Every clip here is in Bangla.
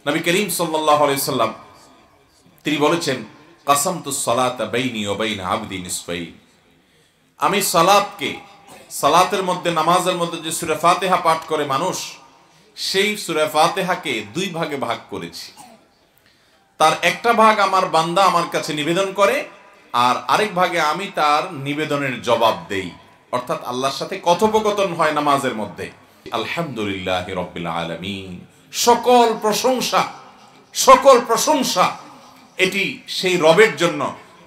নবী করিম সাল্লাল্লাহু আলাইহি সাল্লাম তিনি বলেছেন, কাসামতুস সালাতা বাইনি ওয়া বাইনা আবদি নিসফাইন। আমি সালাতের মধ্যে, নামাজের মধ্যে যে সূরা ফাতিহা পাঠ করে মানুষ, সেই সূরা ফাতিহাকে দুই ভাগে ভাগ করেছি। তার একটা ভাগ আমার বান্দা আমার কাছে নিবেদন করে, আর আরেক ভাগে আমি তার নিবেদনের জবাব দেই, অর্থাৎ আল্লাহর সাথে কথোপকথন হয় নামাজের মধ্যে। আলহামদুলিল্লাহি রাব্বিল আলামিন, সকল প্রশংসা এটি সেই রবের জন্য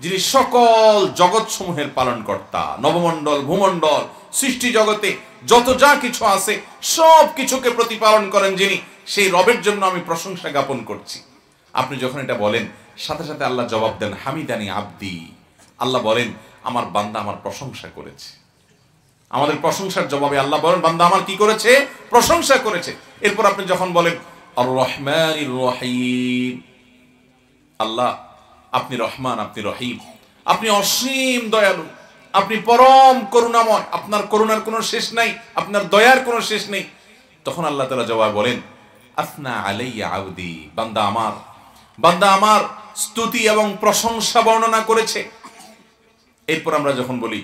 যিনি সকল জগৎ সমূহের পালনকর্তা। নবমণ্ডল, ভূমণ্ডল, সৃষ্টি জগতে যত যা কিছু আছে সব কিছুকে প্রতিপালন করেন যিনি, সেই রবের জন্য আমি প্রশংসা জ্ঞাপন করছি। আপনি যখন এটা বলেন, সাথে সাথে আল্লাহ জবাব দেন, হামিদানি আব্দি। আল্লাহ বলেন, আমার বান্দা আমার প্রশংসা করেছে। আমাদের প্রশংসার জবাবে আল্লাহ বলেন, বান্দা আমার কি করেছে? প্রশংসা করেছে। এরপর আপনি যখন বলেন আর রহমানির রহিম, আল্লাহ আপনি রহমান, আপনি রহিম, আপনি অসীম দয়ালু, আপনি পরম করুণাময়, আপনার করুণার কোনো শেষ নাই, আপনার দয়ার কোনো শেষ নেই। তখন আল্লাহ তাআলা জবাব বলেন, আসনা আলাইয়া আবদি, বান্দা আমার স্তুতি এবং প্রশংসা বর্ণনা করেছে। এরপর আমরা যখন বলি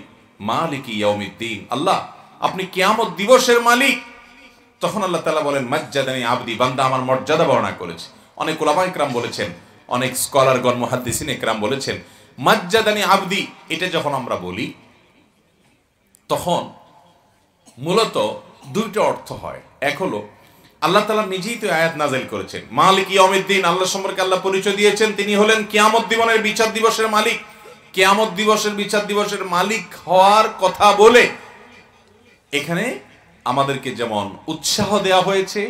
মালিকি ইয়াউমিদ্দিন, আল্লাহ আপনি কিয়ামত দিবসের মালিক, তখন আল্লাহ তাআলা বলেন, মাজ্জাদানি আবদি, বান্দা আমার মর্যাদা বর্ণনা করেছে। অনেক উলামা ইকরাম বলেছেন, অনেক স্কলারগণ, মুহাদ্দিসিন ইকরাম বলেছেন, মাজ্জাদানি আবদি এটা যখন আমরা বলি তখন মূলত দুইটা অর্থ হয়। এক হলো আল্লাহ তাআলা নিজেই তো আয়াত নাযিল করেছেন, মালিক ইয়াউমিদ্দিন, আল্লাহ সম্পর্কে আল্লাহ পরিচয় দিয়েছেন তিনি হলেন কিয়ামত দিবসের বিচার দিবসের মালিক। কিয়ামত দিবসের বিচার দিবসের মালিক হওয়ার কথা বলে এখানে আমাদেরকে যেমন উৎসাহ দেওয়া হয়েছে,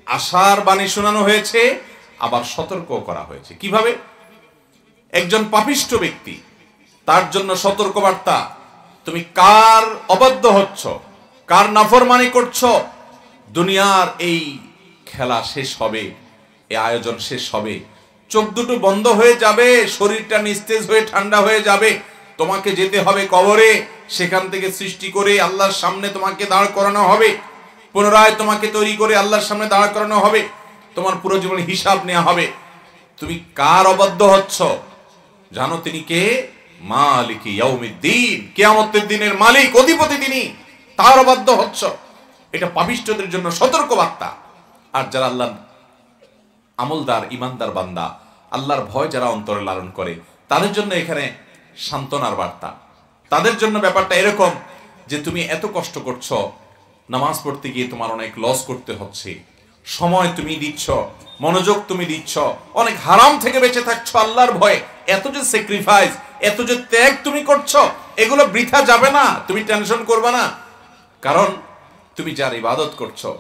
আশার বাণী শোনানো হয়েছে, আবার সতর্ক করা হয়েছে। কিভাবে? একজন পাপিষ্ঠ ব্যক্তি, তার জন্য সতর্কবার্তা, তুমি কার অবাধ্য হচ্ছ, কার নাফরমানি করছো, দুনিয়ার এই খেলা শেষ হবে, এই আয়োজন শেষ হবে, চোখ দুটো বন্ধ হয়ে যাবে, শরীরটা নিস্তেজ হয়ে ঠান্ডা হয়ে যাবে, তোমাকে যেতে হবে কবরে, সেখান থেকে সৃষ্টি করে আল্লাহর সামনে তোমাকে দাঁড় করানো হবে, পুনরায় তোমাকে তৈরি করে আল্লাহর সামনে দাঁড় করানো হবে, তোমার পুরো জীবনের হিসাব নেওয়া হবে। তুমি কার অবাধ্য হচ্ছ জানো? তিনি কে? মালিকি ইয়াউমিদ্দিন, কিয়ামতের দিনের মালিক, অধিপতি তিনি, তার অবাধ্য হচ্ছ। এটা পাপিষ্ঠদের জন্য সতর্ক বার্তা। আর যারা আল্লাহ আমলদার, ইমানদার বান্দা, আল্লাহর ভয় যারা অন্তরে লালন করে, তাদের জন্য এখানে সান্ত্বনার বার্তা। তাদের জন্য ব্যাপারটা এরকম যে তুমি এত কষ্ট করছো, নামাজ পড়তে গিয়ে তোমার অনেক লস করতে হচ্ছে, সময় তুমি দিচ্ছ, মনোযোগ তুমি দিচ্ছ, অনেক হারাম থেকে বেঁচে থাকছো আল্লাহর ভয়ে, এত যে স্যাক্রিফাইস, এত যে ত্যাগ তুমি করছো, এগুলো বৃথা যাবে না, তুমি টেনশন করবে না। কারণ তুমি যার ইবাদত করছো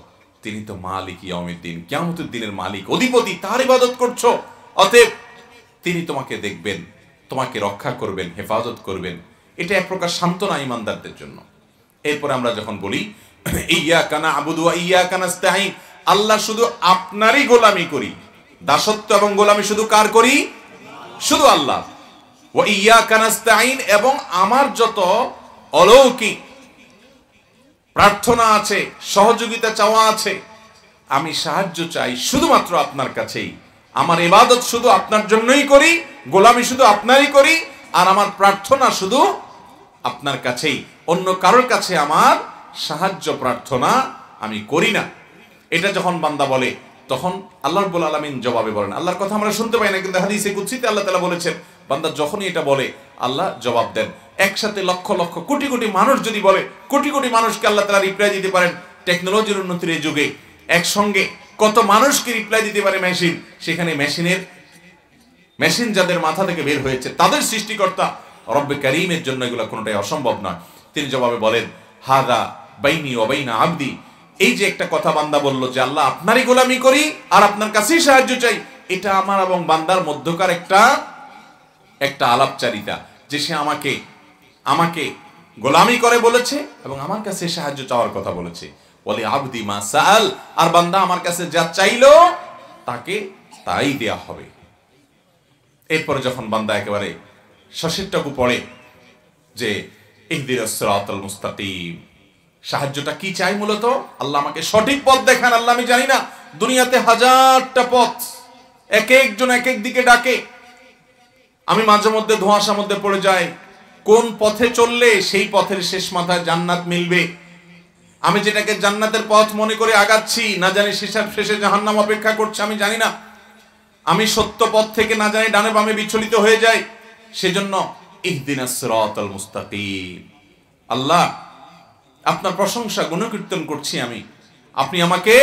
তিনি তো মালিক ইয়াউমিদ্দিন, কিয়ামতের দিনের মালিক, অধিপতি, তার ইবাদত করছো। অতএব তিনি তোমাকে দেখবেন, তোমাকে রক্ষা করবেন, হেফাজত করবেন। এটা এক প্রকার সান্ত্বনা ইমানদারদের জন্য। এরপর আমরা যখন বলি ইয়াকা না'বুদু ওয়া ইয়াকা নাস্তাঈন, আল্লাহ শুধু আপনারই গোলামি করি, দাসত্ব এবং গোলামি শুধু কার করি? শুধু আল্লাহ। ওয়া ইয়াকা নাস্তাঈন, এবং আমার যত অলৌকিক প্রার্থনা আছে, সহযোগিতা চাওয়া আছে, আমি সাহায্য চাই শুধুমাত্র আপনার কাছেই। আমার ইবাদত শুধু আপনার জন্যই করি, গোলামি শুধু আপনারই করি, আর আমার প্রার্থনা শুধু আপনার কাছেই, অন্য কারোর কাছে আমার সাহায্য প্রার্থনা আমি করি না। এটা যখন বান্দা বলে তখন আল্লাহ রাব্বুল আলামিন জবাবে বলেন, আল্লাহর কথা আমরা শুনতে পাই না, কিন্তু হাদিসে কুদসিতে আল্লাহ তাআলা বলেছেন, বান্দা যখনই এটা বলে আল্লাহ জবাব দেন। একসাথে লক্ষ লক্ষ কোটি কোটি মানুষ যদি বলে, কোটি কোটি মানুষকে আল্লাহ তাআলা রিপ্লাই দিতে পারেন। টেকনোলজির উন্নতির এই যুগে একসঙ্গে কত মানুষকে রিপ্লাই দিতে পারে মেশিন, সেখানে মেশিন যাদের মাথা থেকে বের হয়েছে, তাদের সৃষ্টিকর্তা রব্বে কারীমের জন্য এগুলো কোনোটাই অসম্ভব নয়। তিনি জবাবে বলেন, হাদা বাইনি ওয়া বাইনা আবদি, এই যে একটা কথা বান্দা বললো যে আল্লাহ আপনারই গোলামি করি আর আপনার কাছেই সাহায্য চাই, এটা আমার এবং বান্দার মধ্যকার একটা আলাপচারিতা, যে সে আমাকে গোলামি করে বলেছে এবং আমার কাছে সাহায্য চাওয়ার কথা বলেছে। বলে আবদি মা সাআল, আর বান্দা আমার কাছে যা চাইলো তাকে তাই দেয়া হবে। এরপরে যখন বান্দা একেবারে শেষেরটুকু পড়ে যে ইহদিনাস সিরাতাল মুস্তাকিম, সাহায্যটা কি চাই? মূলত আল্লাহ আমাকে সঠিক পথ দেখান। আল্লাহ আমি জানি না, দুনিয়াতে হাজারটা পথ, এক একজন এক এক দিকে ডাকে। আমি মাঝে মধ্যে ধোঁয়াশার মধ্যে পড়ে যাই, কোন পথে চললে সেই পথের শেষ মাথায় জান্নাত মিলবে। আমি যেটাকে জান্নাতের পথ মনে করে আগাচ্ছি, না জানি শেষে জাহান্নাম অপেক্ষা করছে, আমি জানি না। আমি সত্য পথ থেকে না জানি ডানে বামে বিচলিত হয়ে যাই। সেজন্য ইহদিনাস সিরাতাল মুস্তাকিম, আল্লাহ আপনার প্রশংসা গুণকীর্তন করছি আমি, আপনি আমাকে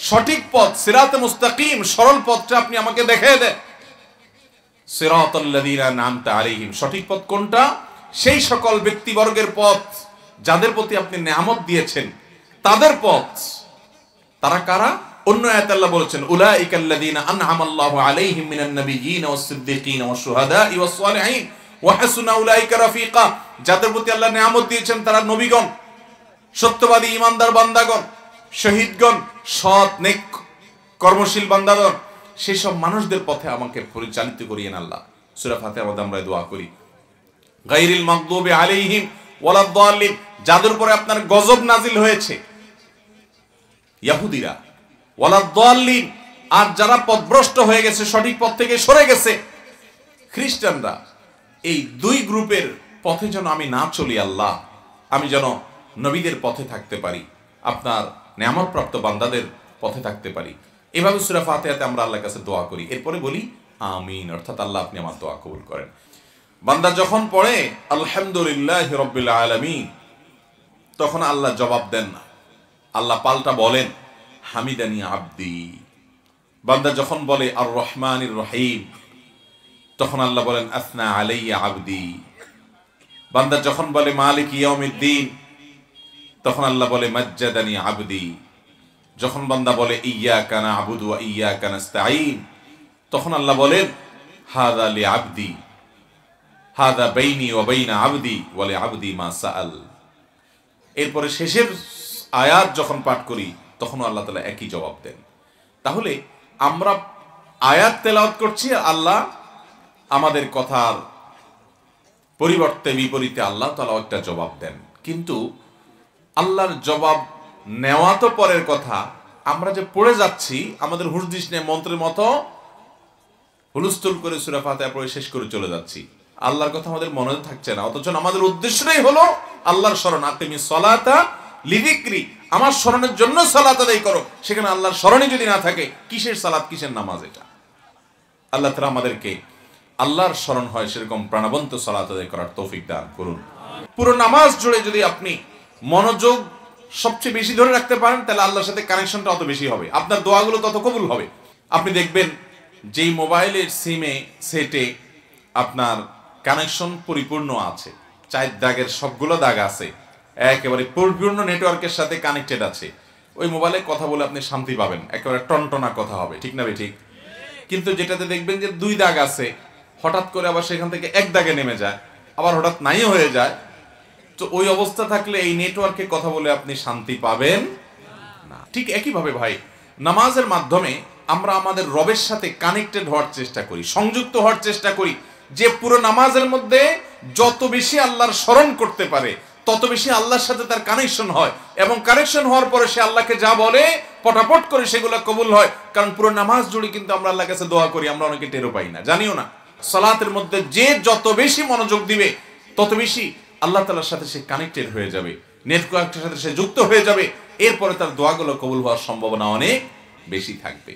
সঠিক পথ, সিরাতে মুস্তাকিম, সরল পথটা আপনি আমাকে দেখিয়ে দেন। সিরাতাল্লাযীনা আন'আমতা আলাইহিম, সঠিক পথ কোনটা? সেই সকল ব্যক্তিবর্গের পথ যাদের প্রতি আপনি নেয়ামত দিয়েছেন, তাদের পথ। তারা কারা? অন্য আয়াতে আল্লাহ বলেছেন, উলাইকাল্লাযীনা আন'আমাল্লাহু আলাইহিম মিনান নাবিয়্যিনা ওয়াস-সিদ্দীকিনা ওয়াশ-শুহাদা'i ওয়াস-সালিহিন ওয়া হাসুনা উলাইকা রাফিকা। যাদের প্রতি আল্লাহ নেয়ামত দিয়েছেন তারা নবীগণ, সত্যবাদী ঈমানদার বান্দাগণ, শহীদগণ, সৎ নেক কর্মশীল বান্দাগণ, সেই সব মানুষদের পথে আমাকে পরিচালিত করিয়েন আল্লাহ। সূরা ফাতিহার মধ্যে আমরা দোয়া করি, গায়রিল মাগদুবি আলাইহিম ওয়ালাদ-দাল্লিন, যাদের উপরে আপনার গজব নাজিল হয়েছে, ইহুদিরা, ওয়ালাদ-দাল্লিন, আর যারা পথভ্রষ্ট হয়ে গেছে, সঠিক পথ থেকে সরে গেছে, খ্রিস্টানরা। এই দুই গ্রুপের পথে যেন আমি না চলি আল্লাহ, আমি যেন নবীদের পথে থাকতে পারি, আপনার নেয়ামতপ্রাপ্ত বান্দাদের পথে থাকতে পারি। এভাবে সূরা ফাতিহাতে আমরা আল্লাহর কাছে দোয়া করি, এরপরে বলি আমিন, অর্থাৎ আল্লাহ আপনি আমার দোয়া কবুল করেন। বান্দা যখন পড়ে আলহামদুলিল্লাহি রাব্বিল আলামিন, তখন আল্লাহ জবাব দেন না, আল্লাহ পাল্টা বলেন হামিদানি আব্দি। বান্দা যখন বলে আর রহমানির রহিম, তখন আল্লাহ বলেন আসনা আলাইয়া আব্দি। বান্দা যখন বলে মালিক ইয়াউমিদ্দিন, তখন আল্লাহ বলে মাজ্জাদানি আব্দি। যখন বান্দা বলে ইয়্যাকা না'বুদু ওয়া ইয়্যাকা নাস্তাঈন, তখন আল্লাহ বলেন হাযা লি আব্দি, হাযা বাইনি ওয়া বাইনা আব্দি ওয়া লি আব্দি মা সাআল। এরপরে শেষের আয়াত যখন পাঠ করি, তখন আল্লাহ তাআলা একই জবাব দেন। তাহলে আমরা আয়াত তেলাওয়াত করছি, আল্লাহ আমাদের কথার পরিবর্তে বিপরীতে আল্লাহ তাআলা একটা জবাব দেন। কিন্তু আল্লাহর জবাব নেওয়া তো পরের কথা, আমরা যে পড়ে যাচ্ছি আমাদের হুজদিস নেই, মন্ত্রের মতো হুলস্থুল করে সূরা ফাতিহা পড়ে শেষ করে চলে যাচ্ছি, আল্লাহর কথা আমাদের মনে থাকছে না। অথচ আমাদের উদ্দেশ্যটাই হলো আল্লাহর স্মরণ। আকিমিস সালাতা লিযিকরি, আমার স্মরণের জন্য সালাত আদায় করো। সেখানে আল্লাহর স্মরণই যদি না থাকে, কিসের সালাত, কিসের নামাজ? এটা আল্লাহ তাআলা আমাদেরকে আল্লাহর স্মরণ হয় সেরকম প্রাণবন্ত সালাত আদায় করার তৌফিক দান করুন। পুরো নামাজ জুড়ে যদি আপনি মনোযোগ সবচেয়ে বেশি ধরে রাখতে পারেন, তাহলে আল্লাহর সাথে কানেকশনটা অত বেশি হবে, আপনার দোয়াগুলো তত কবুল হবে। আপনি দেখবেন যেই মোবাইলের সিমে সেটে আপনার কানেকশন পরিপূর্ণ আছে, 4 দাগের সবগুলো দাগ আছে, একেবারে পরিপূর্ণ নেটওয়ার্কের সাথে কানেক্টেড আছে, ওই মোবাইলে কথা বলে আপনি শান্তি পাবেন, একেবারে টনটনা কথা হবে, ঠিক না ঠিক? কিন্তু যেটাতে দেখবেন যে 2 দাগ আছে, হঠাৎ করে আবার সেখান থেকে 1 দাগে নেমে যায়, আবার হঠাৎ নাই হয়ে যায়, তো ওই অবস্থা থাকলে এই নেটওয়ার্কে কথা বলে আপনি শান্তি পাবেন না। ঠিক একইভাবে ভাই, নামাজের মাধ্যমে আমরা আমাদের রবের সাথে কানেক্টেড হওয়ার চেষ্টা করি, সংযুক্ত হওয়ার চেষ্টা করি। যে পুরো নামাজের মধ্যে যত বেশি আল্লাহর স্মরণ করতে পারে, তত বেশি আল্লাহর সাথে তার কানেকশন হয়, এবং কানেকশন হওয়ার পরে সে আল্লাহকে যা বলে পটাপট করে সেগুলো কবুল হয়। কারণ পুরো নামাজ জুড়ে কিন্তু আমরা আল্লাহর কাছে দোয়া করি, আমরা অনেকে টেরও পাই না, জানিও না। সালাতের মধ্যে যে যত বেশি মনোযোগ দিবে, তত বেশি আল্লাহ তাআলার সাথে সে কানেক্টেড হয়ে যাবে, নেটওয়ার্কের সাথে সে যুক্ত হয়ে যাবে, এরপরে তার দোয়াগুলো কবুল হওয়ার সম্ভাবনা অনেক বেশি থাকবে।